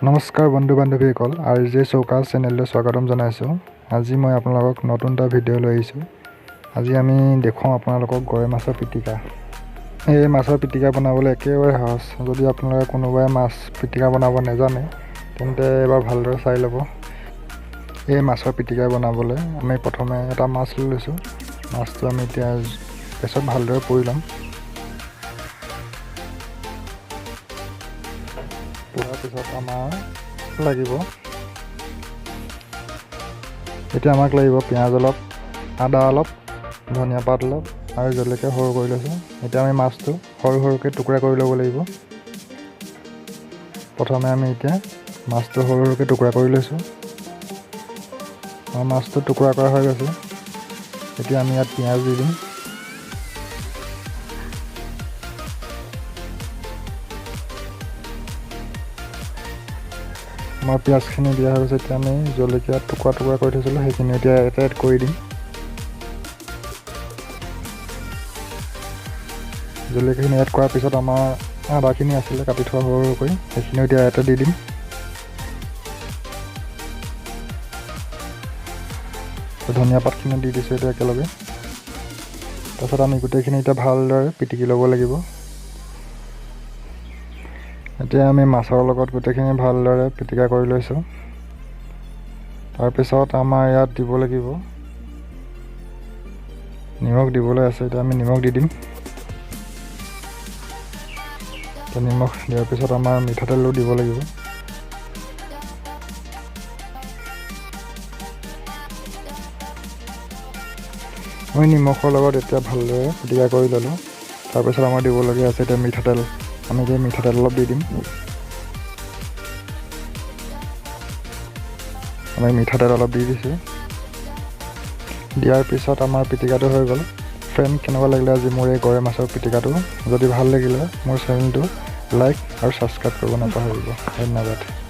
নমস্কাৰ বন্ধু বান্ধৱীসকল, RJ চৌকা চেনেললৈ স্বাগতম জনাইছোঁ। আজি মই আপোনালোকক নতুন এটা ভিডিঅ' লৈ আহিছোঁ। আজি আমি দেখুৱাম আপোনালোকক গৰৈ মাছৰ পিটিকা। এই মাছৰ পিটিকা বনাবলৈ একেবাৰে সহজ। যদি আপোনালোকে কোনোবাই মাছ পিটিকা বনাব নাজানে তেন্তে এবাৰ ভালদৰে চাই ল'ব। এই মাছৰ পিটিকা বনাবলৈ আমি প্ৰথমে এটা মাছ লৈ লৈছোঁ। মাছটো আমি এতিয়া গেছত ভালদৰে পুৰি ল'ম। পুৰাৰ পিছত আমাৰ লাগিব, এতিয়া আমাক লাগিব পিঁয়াজ অলপ, আদা অলপ, ধনিয়া পাত অলপ আৰু জলকীয়া সৰু কৰি লৈছোঁ। এতিয়া আমি মাছটো সৰু সৰুকৈ টুকুৰা কৰি ল'ব লাগিব। প্ৰথমে আমি এতিয়া মাছটো সৰু সৰুকৈ টুকুৰা কৰি লৈছোঁ। মাছটো টুকুৰা কৰা হৈ গৈছে। এতিয়া আমি ইয়াত পিঁয়াজ দি দিম। আমাৰ পিঁয়াজখিনি দিয়া হৈ গৈছে। এতিয়া আমি জলকীয়া টুকুৰা টুকুৰা কৰি থৈছিলোঁ সেইখিনি এতিয়া এটা এড কৰি দিম। জলকীয়াখিনি এড কৰাৰ পিছত আমাৰ আদাখিনি আছিলে কাটি থোৱা সৰু সৰুকৈ, সেইখিনিও এতিয়া ইয়াতে দি দিম। ধনিয়া পাতখিনি দি দিছোঁ এতিয়া একেলগে। তাৰপিছত আমি গোটেইখিনি এতিয়া ভালদৰে পিটিকি ল'ব লাগিব। এতিয়া আমি মাছৰ লগত গোটেইখিনি ভালদৰে পিটিকা কৰি লৈছোঁ। তাৰপিছত আমাৰ ইয়াত দিব লাগিব নিমখ দিবলৈ আছে। এতিয়া আমি নিমখ দি দিম। নিমখ দিয়াৰ পিছত আমাৰ মিঠাতেলো দিব লাগিব। আমি নিমখৰ লগত এতিয়া ভালদৰে পিটিকা কৰি ল'লোঁ। তাৰপিছত আমাৰ দিবলগীয়া আছে এতিয়া মিঠাতেল। আমি এতিয়া মিঠাতেল অলপ দি দিম। আমি মিঠাতেল অলপ দি দিছোঁ। দিয়াৰ পিছত আমাৰ পিটিকাটো হৈ গ'ল। ফ্ৰেণ্ড, কেনেকুৱা লাগিলে আজি মোৰ এই গৰৈ মাছৰ পিটিকাটো? যদি ভাল লাগিলে মোৰ চেনেলটো লাইক আৰু ছাবস্ক্ৰাইব কৰিব নাপাহৰিব। ধন্যবাদ।